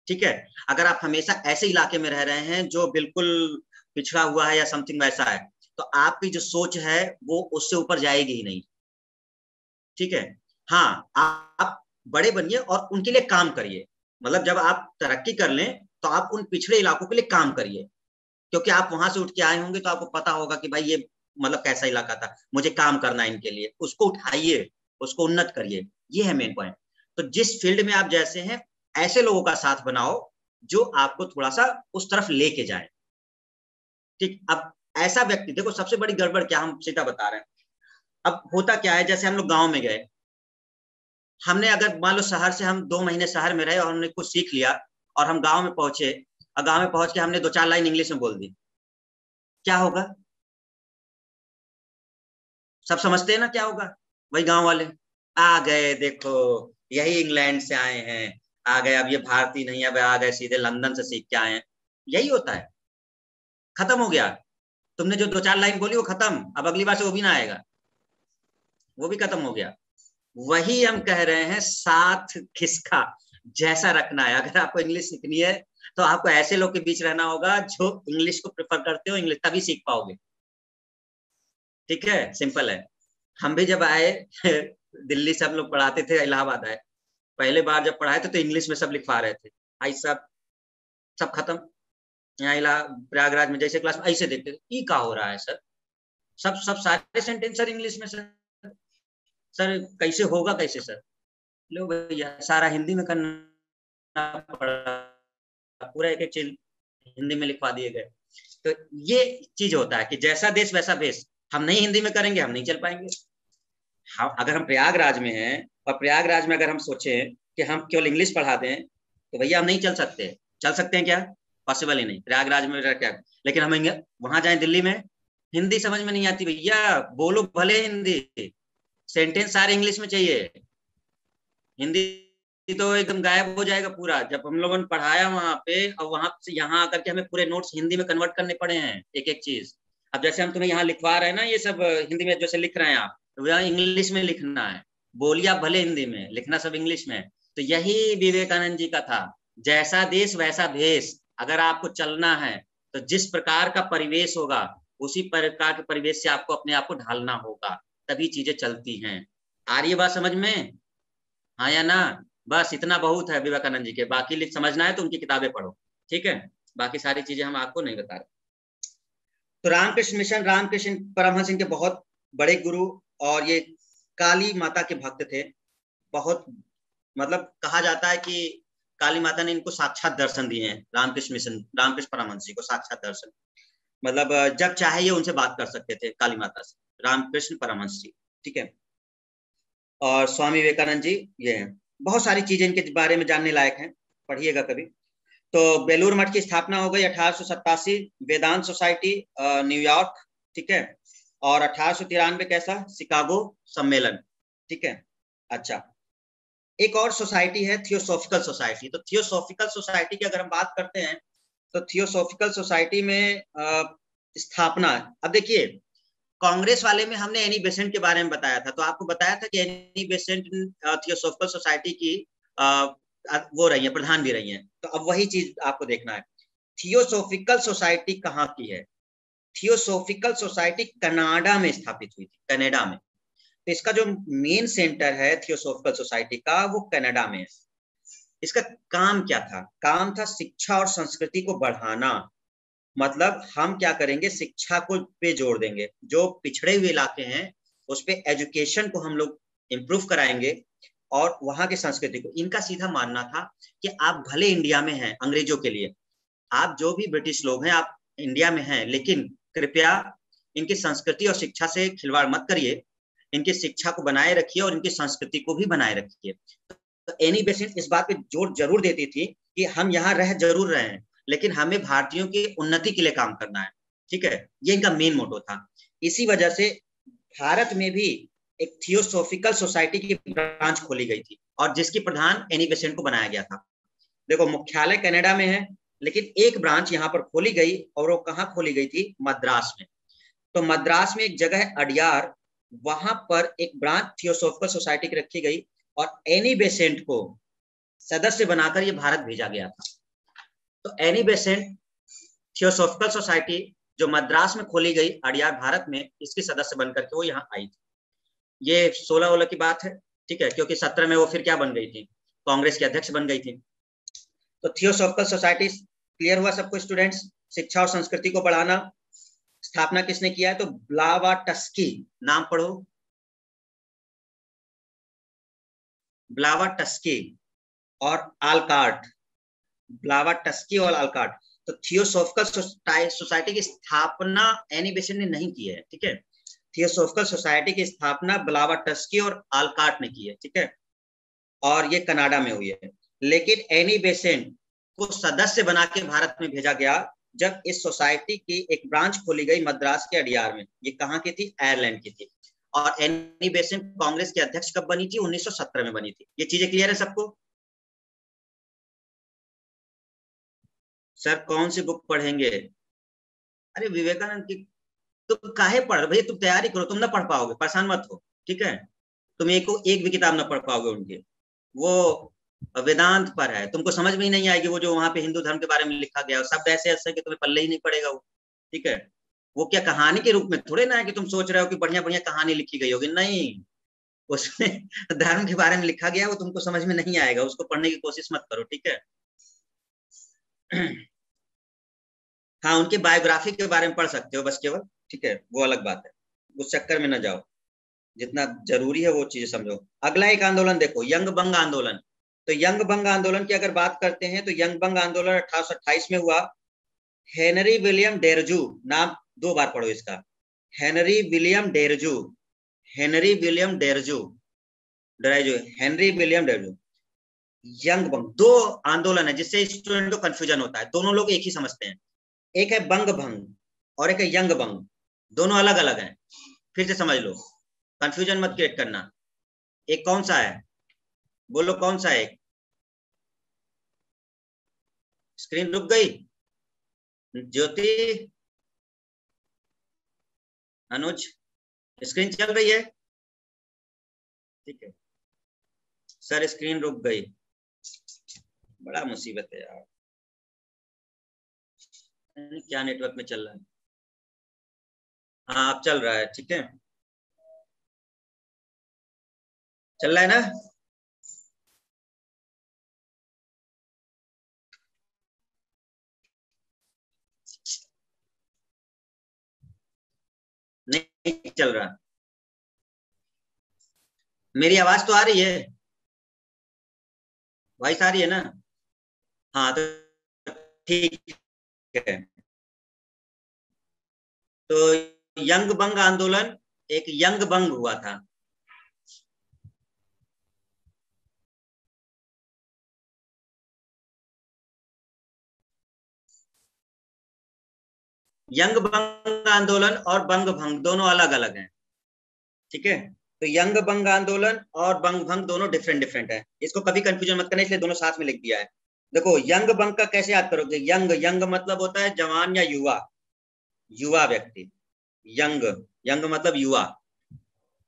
[SPEAKER 2] ठीक है। अगर आप हमेशा ऐसे इलाके में रह रहे हैं जो बिल्कुल पिछड़ा हुआ है या समथिंग वैसा है, तो आपकी जो सोच है वो उससे ऊपर जाएगी ही नहीं। ठीक है। हाँ, आप बड़े बनिए और उनके लिए काम करिए, मतलब जब आप तरक्की कर लें तो आप उन पिछड़े इलाकों के लिए काम करिए, क्योंकि आप वहां से उठ के आए होंगे तो आपको पता होगा कि भाई ये मतलब कैसा इलाका था, मुझे काम करना है इनके लिए, उसको उठाइए, उसको उन्नत करिए। ये है मेन पॉइंट। तो जिस फील्ड में आप जैसे हैं ऐसे लोगों का साथ बनाओ जो आपको थोड़ा सा उस तरफ लेके जाए। ठीक। अब ऐसा व्यक्ति देखो, सबसे बड़ी गड़बड़ क्या, हम सीधा बता रहे हैं। अब होता क्या है, जैसे हम लोग गांव में गए, हमने अगर मान लो शहर से हम 2 महीने शहर में रहे और हमने कुछ सीख लिया और हम गांव में पहुंचे, और गांव में पहुंच के हमने 2-4 लाइन इंग्लिश में बोल दी, क्या होगा? सब समझते हैं ना क्या होगा, वही गांव वाले। आ गए, देखो यही इंग्लैंड से आए हैं, आ गए, अब ये भारतीय नहीं, अब आ गए सीधे लंदन से सीख के आए हैं। यही होता है, खत्म हो गया। तुमने जो दो चार लाइन बोली वो खत्म, अब अगली बार से वो भी ना आएगा, वो भी खत्म हो गया। वही हम कह रहे हैं, साथ किसका जैसा रखना है। अगर आपको इंग्लिश सीखनी है तो आपको ऐसे लोग के बीच रहना होगा जो इंग्लिश को प्रेफर करते हो, इंग्लिश तभी सीख पाओगे। ठीक है, सिंपल है। हम भी जब आए दिल्ली से हम लोग पढ़ाते थे, इलाहाबाद आए, पहले बार जब पढ़ाए थे तो इंग्लिश में सब लिखवा रहे थे, भाई सब सब खत्म। यहाँ इला प्रयागराज में जैसे क्लास में ऐसे देखते थे, ये क्या हो रहा है सर, सब सब सारे सेंटेंस सर इंग्लिश में सर कैसे होगा कैसे सर। लो भैया सारा हिंदी में करना पड़ा, पूरा एक एक चीज हिंदी में लिखवा दिए गए। तो ये चीज होता है कि जैसा देश वैसा भेष। हम नहीं हिंदी में करेंगे हम नहीं चल पाएंगे। अगर हम प्रयागराज में हैं और प्रयागराज में अगर हम सोचें कि हम केवल इंग्लिश पढ़ा दें तो भैया हम नहीं चल सकते। चल सकते हैं क्या? पॉसिबल ही नहीं, प्रयागराज में क्या। लेकिन हम वहां जाए दिल्ली में, हिंदी समझ में नहीं आती भैया, बोलो भले हिंदी, सेंटेंस सारे इंग्लिश में चाहिए, हिंदी तो एकदम गायब हो जाएगा पूरा। जब हम लोगों ने पढ़ाया वहां पे, और वहां से यहाँ आकर के हमें पूरे नोट्स हिंदी में कन्वर्ट करने पड़े हैं एक एक चीज। अब जैसे हम तुम्हें यहाँ लिखवा रहे हैं ना, ये सब हिंदी में जैसे लिख रहे हैं आप, तो यहाँ इंग्लिश में लिखना है, बोलिए आप भले हिंदी में, लिखना सब इंग्लिश में। तो यही विवेकानंद जी का था, जैसा देश वैसा भेष। अगर आपको चलना है तो जिस प्रकार का परिवेश होगा उसी प्रकार के परिवेश से आपको अपने आप को ढालना होगा, तभी चीजें चलती हैं। आ रही है बात समझ में? हाँ या ना? बस इतना बहुत है विवेकानंद जी के, बाकी लिख समझना है तो उनकी किताबें पढ़ो, ठीक है। बाकी सारी चीजें हम आपको नहीं बता रहे। तो रामकृष्ण मिशन, रामकृष्ण परमहंस इनके बहुत बड़े गुरु, और ये काली माता के भक्त थे बहुत। मतलब कहा जाता है कि काली माता ने इनको साक्षात दर्शन दिए हैं, रामकृष्ण मिशन, रामकृष्ण परमहंस जी को साक्षात दर्शन। मतलब जब चाहे ये उनसे बात कर सकते थे काली माता से, रामकृष्ण परमहंस जी, ठीक है। और स्वामी विवेकानंद जी ये हैं। बहुत सारी चीजें इनके बारे में जानने लायक हैं, पढ़िएगा कभी। तो बेलूर मठ की स्थापना हो गई 1887, वेदांत सोसाइटी न्यूयॉर्क, ठीक है। और 1893 कैसा शिकागो सम्मेलन, ठीक है। अच्छा, एक और सोसाइटी है थियोसॉफिकल सोसाइटी। तो थियोसॉफिकल सोसाइटी की अगर हम बात करते हैं तो थियोसॉफिकल सोसाइटी में स्थापना, अब देखिए कांग्रेस वाले में हमने एनी बेसेंट के बारे में बताया था, तो आपको बताया था कि एनी बेसेंट थियोसॉफिकल सोसाइटी की वो रही है, प्रधान भी रही हैं। तो अब वही चीज आपको देखना है, थियोसॉफिकल सोसाइटी कहाँ की है। थियोसॉफिकल सोसाइटी कनाडा में स्थापित हुई थी, कनाडा में। तो इसका जो मेन सेंटर है थियोसॉफिकल सोसाइटी का, वो कनाडा में है। इसका काम क्या था? काम था शिक्षा और संस्कृति को बढ़ाना। मतलब हम क्या करेंगे, शिक्षा को पे जोर देंगे, जो पिछड़े हुए इलाके हैं उस पे एजुकेशन को हम लोग इम्प्रूव कराएंगे, और वहां की संस्कृति को। इनका सीधा मानना था कि आप भले इंडिया में हैं अंग्रेजों के लिए, आप जो भी ब्रिटिश लोग हैं आप इंडिया में हैं, लेकिन कृपया इनकी संस्कृति और शिक्षा से खिलवाड़ मत करिए, इनकी शिक्षा को बनाए रखिए और इनकी संस्कृति को भी बनाए रखिए। तो एनी बेसेंट इस बात पे जोर जरूर देती थी कि हम यहाँ रह जरूर रहे हैं, लेकिन हमें भारतीयों की उन्नति के लिए काम करना है, ठीक है। ये इनका मेन मोटो था। इसी वजह से भारत में भी एक थियोसॉफिकल सोसाइटी की ब्रांच खोली गई थी, और जिसकी प्रधान एनी बेसेंट को बनाया गया था। देखो मुख्यालय कनाडा में है, लेकिन एक ब्रांच यहाँ पर खोली गई, और वो कहाँ खोली गई थी? मद्रास में। तो मद्रास में एक जगह है अडियार, वहां पर एक ब्रांच थियोसॉफिकल सोसाइटी की रखी गई, और एनी बेसेंट को सदस्य बनाकर ये भारत भेजा गया था। तो एनी बेसेंट थियोसॉफिकल सोसाइटी जो मद्रास में खोली गई अडियार भारत में, इसकी सदस्य बनकर के वो यहाँ आई थी। ये 16 की बात है, ठीक है, क्योंकि 17 में वो फिर क्या बन गई थी? कांग्रेस की अध्यक्ष बन गई थी। तो थियोसॉफिकल सोसाइटी क्लियर हुआ सबको स्टूडेंट्स? शिक्षा और संस्कृति को बढ़ाना। स्थापना किसने किया है? तो ब्लावाटस्की, नाम पढ़ो, ब्लावाटस्की और आलकार्ट, ब्लावाटस्की और आलकार्ट। तो थियोसॉफिकल सोसाइटी की स्थापना एनी बेसेंट ने नहीं की है, ठीक है। थियोसॉफिकल सोसाइटी की स्थापना ब्लावाटस्की और आलकार्ट ने की है, ठीक है, और ये कनाडा में हुई है। लेकिन एनी बेसेंट को सदस्य बना के भारत में भेजा गया जब इस सोसाइटी की एक ब्रांच खोली गई मद्रास के अडियार में। ये कहाँ की थी? आयरलैंड की थी। और एनी बेसेंट कांग्रेस के अध्यक्ष कब बनी थी? 1917 में बनी थी। ये चीजें क्लियर है सबको? सर कौन सी बुक पढ़ेंगे? अरे विवेकानंद की तुम काहे पढ़ रहे भैया? तुम तैयारी करो, तुम ना पढ़ पाओगे, परेशान मत हो, ठीक है? तुम एक भी किताब ना पढ़ पाओगे उनके। वो वेदांत पर है, तुमको समझ में ही नहीं आएगी। वो जो वहां पे हिंदू धर्म के बारे में लिखा गया है शब्द ऐसे ऐसे कि तुम्हें पल्ले ही नहीं पड़ेगा वो, ठीक है? वो क्या कहानी के रूप में थोड़े ना है कि तुम सोच रहे हो कि बढ़िया बढ़िया कहानी लिखी गई होगी, नहीं। उसमें धर्म के बारे में लिखा गया, वो तुमको समझ में नहीं आएगा, उसको पढ़ने की कोशिश मत करो, ठीक है? हाँ, उनकी बायोग्राफी के बारे में पढ़ सकते हो बस केवल, ठीक है? वो अलग बात है, उस चक्कर में ना जाओ। जितना जरूरी है वो चीजें समझो। अगला एक आंदोलन देखो, यंग बंग आंदोलन। तो यंग बंग आंदोलन की अगर बात करते हैं तो यंग बंग आंदोलन 1828 में हुआ। हेनरी विलियम डेरजू, नाम 2 बार पढ़ो इसका, Henry William Derozio, Henry William Derozio, Derozio, Henry William Derozio. Young बंग, 2 आंदोलन है जिससे स्टूडेंट को कंफ्यूजन होता है, दोनों लोग एक ही समझते हैं। एक है बंग भंग और एक है यंग बंग, दोनों अलग अलग हैं। फिर से समझ लो, कंफ्यूजन मत क्रिएट करना। एक कौन सा है? बोलो कौन सा है? स्क्रीन रुक गई? ज्योति, अनुज, स्क्रीन चल रही है? ठीक है। सर स्क्रीन रुक गई, बड़ा मुसीबत है यार, क्या नेटवर्क में चल रहा है? हाँ अब चल रहा है, ठीक है, चल रहा है ना? नहीं चल रहा? मेरी आवाज तो आ रही है? वॉइस आ रही है ना? हाँ तो ठीक है। तो यंग बंग आंदोलन, एक यंग बंग हुआ था। यंग बंग आंदोलन और बंग भंग दोनों अलग अलग हैं, ठीक है? तो यंग बंग आंदोलन और बंग भंग दोनों डिफरेंट डिफरेंट है, इसको कभी कंफ्यूजन मत करना, इसलिए दोनों साथ में लिख दिया है। देखो यंग बंग का कैसे याद करोगे? यंग, यंग मतलब होता है जवान या युवा, युवा व्यक्ति। यंग, यंग मतलब युवा,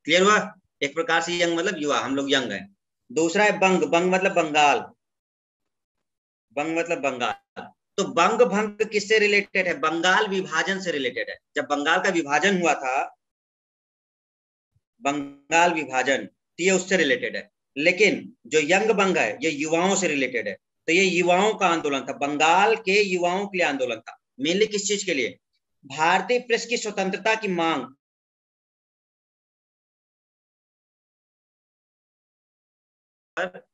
[SPEAKER 2] क्लियर हुआ? एक प्रकार से यंग मतलब युवा, हम लोग यंग हैं। दूसरा है बंग, बंग मतलब बंगाल, बंग मतलब बंगाल। तो बंग भंग किससे रिलेटेड है? बंगाल विभाजन से रिलेटेड है। जब बंगाल का विभाजन हुआ था, बंगाल विभाजन, तो ये उससे रिलेटेड है। लेकिन जो यंग बंग है ये युवाओं से रिलेटेड है। तो ये युवाओं का आंदोलन था, बंगाल के युवाओं के लिए आंदोलन था। मेनली किस चीज के लिए? भारतीय प्रेस की स्वतंत्रता की मांग। पर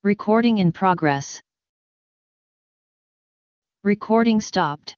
[SPEAKER 1] Recording in progress. Recording stopped.